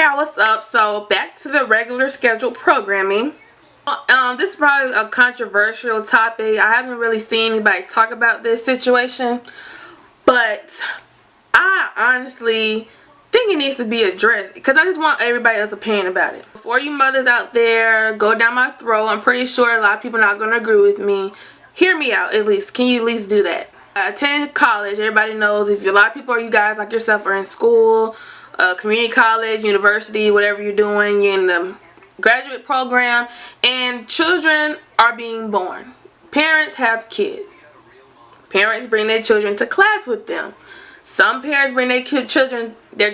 y'all, what's up? So back to the regular scheduled programming. This is probably a controversial topic. I haven't really seen anybody talk about this situation, but I honestly think it needs to be addressed because I just want everybody else's opinion about it. Before you mothers out there go down my throat, I'm pretty sure a lot of people are not going to agree with me. Hear me out at least. Can you at least do that? I attended college. Everybody knows if a lot of people or you guys like yourself are in school, community college, university, whatever you're doing, you're in the graduate program, and children are being born. Parents have kids. Parents bring their children to class with them. Some parents bring their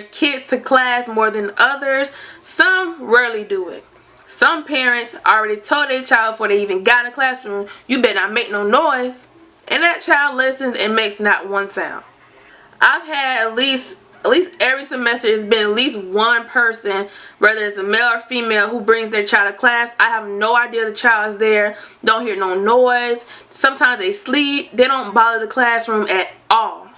kids to class more than others. Some rarely do it. Some parents already told their child before they even got in the classroom, you better not make no noise. And that child listens and makes not one sound. I've had at least every semester it's been at least one person, whether it's a male or female, who brings their child to class. I have no idea the child is there. Don't hear no noise. Sometimes they sleep. They don't bother the classroom at all,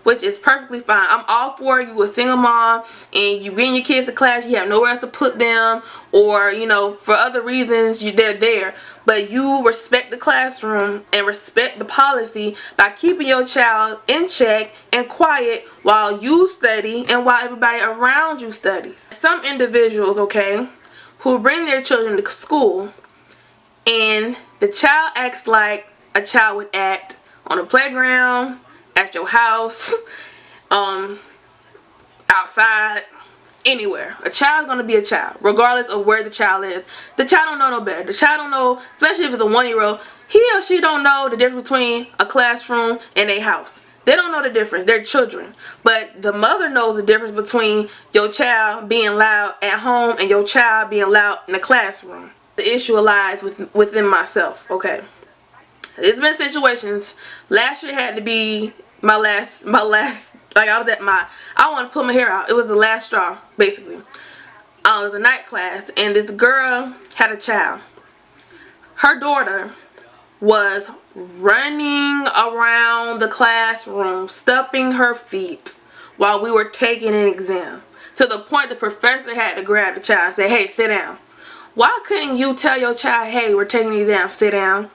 which is perfectly fine. I'm all for you a single mom and you bring your kids to class, you have nowhere else to put them, or you know, for other reasons they're there. But you respect the classroom and respect the policy by keeping your child in check and quiet while you study and while everybody around you studies. Some individuals, okay, who bring their children to school and the child acts like a child would act on a playground, at your house, outside, anywhere. A child's gonna be a child, regardless of where the child is. The child don't know no better. The child don't know, especially if it's a 1-year-old, he or she don't know the difference between a classroom and a house. They don't know the difference. They're children. But the mother knows the difference between your child being loud at home and your child being loud in the classroom. The issue lies within myself, okay? It's been situations. Last year had to be my last, like I want to pull my hair out. It was the last straw, basically. It was a night class, and this girl had a child. Her daughter was running around the classroom, stumping her feet while we were taking an exam. To the point the professor had to grab the child and say, hey, sit down. Why couldn't you tell your child, hey, we're taking the exam, sit down?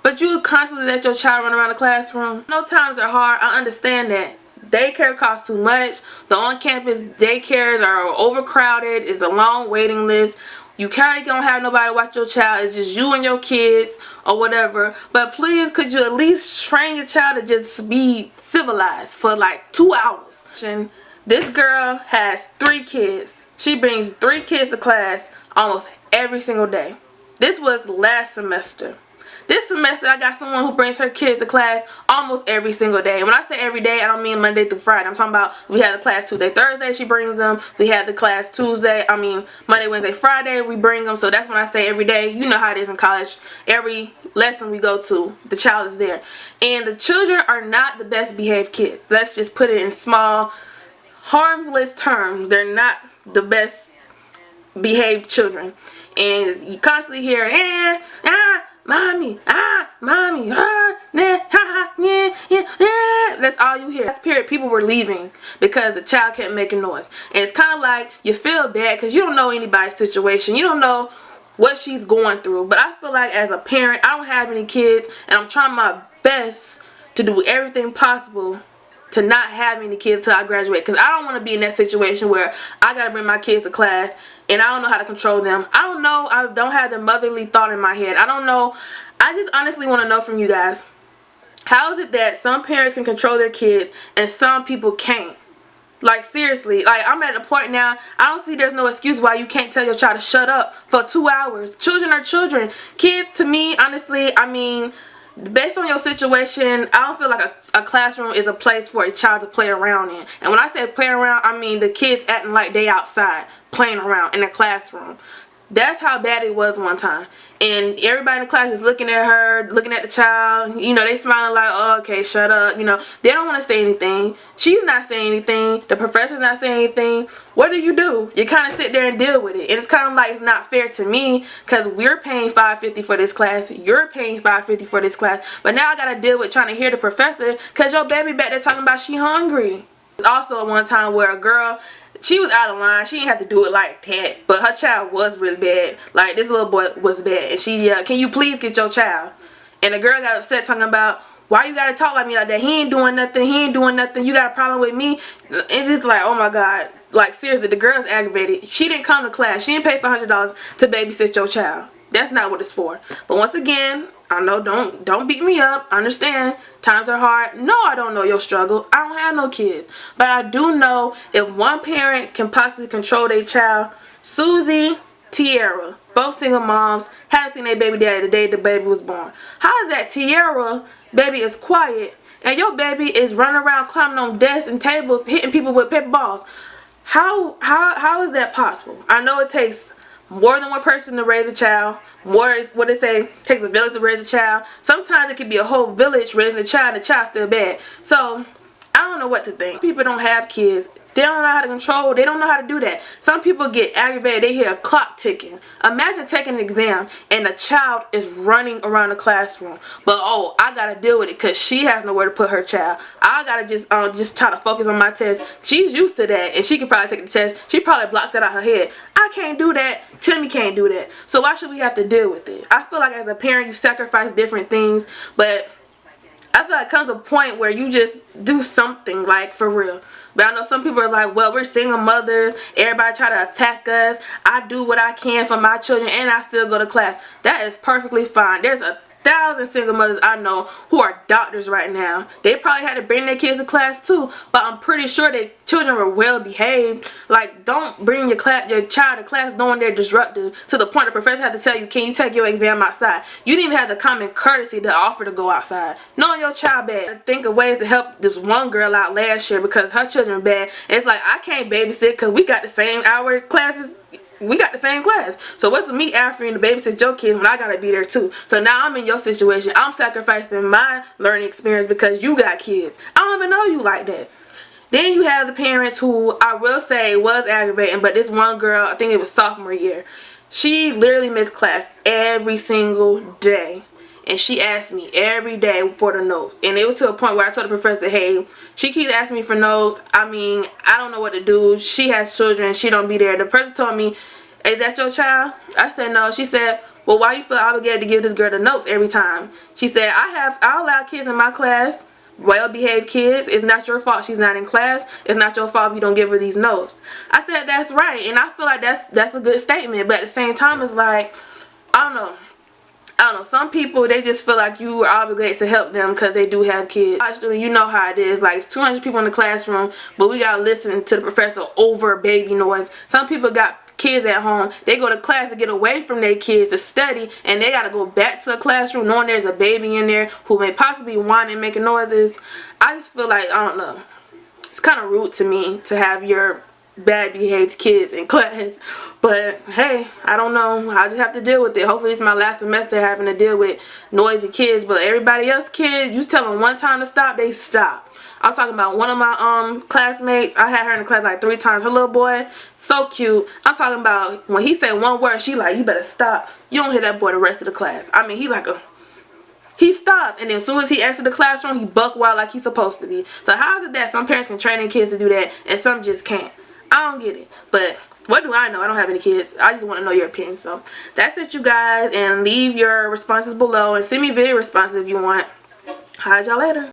But you constantly let your child run around the classroom. No, times are hard. I understand that. Daycare costs too much. The on-campus daycares are overcrowded. It's a long waiting list. You can't don't have nobody to watch your child. It's just you and your kids or whatever. But please, could you at least train your child to just be civilized for like 2 hours? This girl has 3 kids. She brings 3 kids to class almost every single day. This was last semester. This semester, I got someone who brings her kids to class almost every single day. When I say every day, I don't mean Monday through Friday. I'm talking about we have the class Tuesday, Thursday, she brings them. We have the class Monday, Wednesday, Friday, we bring them. So that's when I say every day. You know how it is in college. Every lesson we go to, the child is there. And the children are not the best behaved kids. Let's just put it in small, harmless terms. They're not the best behaved children. And you constantly hear, mommy, mommy, nah, yeah, yeah. That's all you hear. Last period, people were leaving because the child kept making noise. And it's kind of like you feel bad because you don't know anybody's situation. You don't know what she's going through. But I feel like as a parent, I don't have any kids, and I'm trying my best to do everything possible to not have any kids till I graduate, because I don't want to be in that situation where I gotta bring my kids to class and I don't know how to control them. I don't know. I don't have the motherly thought in my head. I don't know. I just honestly want to know from you guys, how is it that some parents can control their kids and some people can't? Like seriously, like I'm at a point now, I don't see there's no excuse why you can't tell your child to shut up for 2 hours. Children are children. Kids, to me, honestly, I mean, based on your situation, I don't feel like a classroom is a place for a child to play around in. And when I say play around, I mean the kids acting like they outside playing around in the classroom. That's how bad it was one time. And everybody in the class is looking at her, looking at the child. You know, they smiling like, oh, okay, shut up. You know, they don't want to say anything. She's not saying anything. The professor's not saying anything. What do? You kind of sit there and deal with it. And it's kind of like it's not fair to me because we're paying $5.50 for this class. You're paying $5.50 for this class. But now I got to deal with trying to hear the professor because your baby back there talking about she hungry. Also one time where a girl she was out of line. She didn't have to do it like that. But her child was really bad. Like, this little boy was bad. And she yelled, can you please get your child? And the girl got upset talking about, why you gotta talk like me like that? He ain't doing nothing. He ain't doing nothing. You got a problem with me? It's just like, oh my God. Like, seriously, the girl's aggravated. She didn't come to class. She didn't pay for $100 to babysit your child. That's not what it's for. But once again, I know, don't beat me up. I understand. Times are hard. No, I don't know your struggle. I don't have no kids. But I do know if one parent can possibly control their child, Susie, Tiara, both single moms, haven't seen their baby daddy the day the baby was born. How is that Tiara baby is quiet and your baby is running around climbing on desks and tables, hitting people with paper balls? How is that possible? I know it takes more than one person to raise a child. More is what they say, takes a village to raise a child. Sometimes it could be a whole village raising a child and the child's still bad. So I don't know what to think. People don't have kids. They don't know how to control. They don't know how to do that. Some people get aggravated. They hear a clock ticking. Imagine taking an exam and a child is running around the classroom. But oh, I gotta deal with it because she has nowhere to put her child. I gotta just try to focus on my test. She's used to that and she can probably take the test. She probably blocked it out her head. I can't do that. Timmy can't do that. So why should we have to deal with it? I feel like as a parent you sacrifice different things, but I feel like it comes a point where you just do something, like, for real. But I know some people are like, well, we're single mothers. Everybody try to attack us. I do what I can for my children and I still go to class. That is perfectly fine. There's 1,000 single mothers I know who are doctors right now. They probably had to bring their kids to class too, but I'm pretty sure their children were well behaved. Like, don't bring your child to class knowing they're disruptive to the point the professor had to tell you, can you take your exam outside? You didn't even have the common courtesy to offer to go outside. Knowing your child bad. Think of ways to help this one girl out last year because her children bad. It's like, I can't babysit because we got the same hour classes. We got the same class. So what's the me offering to babysit your kids when I gotta be there too? So now I'm in your situation. I'm sacrificing my learning experience because you got kids. I don't even know you like that. Then you have the parents who I will say was aggravating, but this one girl, I think it was sophomore year, she literally missed class every single day. And she asked me every day for the notes. And it was to a point where I told the professor, hey, she keeps asking me for notes. I mean, I don't know what to do. She has children. She don't be there. The person told me, is that your child? I said, no. She said, well, why you feel obligated to give this girl the notes every time? She said, I allow kids in my class, well-behaved kids. It's not your fault she's not in class. It's not your fault if you don't give her these notes. I said, that's right. And I feel like that's a good statement. But at the same time, it's like, I don't know, some people, they just feel like you are obligated to help them because they do have kids. Actually, you know how it is. Like, it's 200 people in the classroom, but we got to listen to the professor over baby noise. Some people got kids at home. They go to class to get away from their kids to study, and they got to go back to the classroom knowing there's a baby in there who may possibly whine and making noises. I just feel like, I don't know, it's kind of rude to me to have your bad behaved kids in class. But hey, I don't know, I just have to deal with it. Hopefully it's my last semester having to deal with noisy kids, but everybody else kids, you tell them one time to stop, they stop. I was talking about one of my classmates. I had her in the class like 3 times. Her little boy, so cute. I'm talking about when he said one word, she like, you better stop. You don't hear that boy the rest of the class. I mean, he stopped, and then as soon as he exited the classroom, he buck wild like he's supposed to be. So how is it that some parents can train their kids to do that and some just can't? I don't get it. But what do I know? I don't have any kids. I just want to know your opinion. So that's it, you guys. And leave your responses below and send me video responses if you want. Holla at y'all later.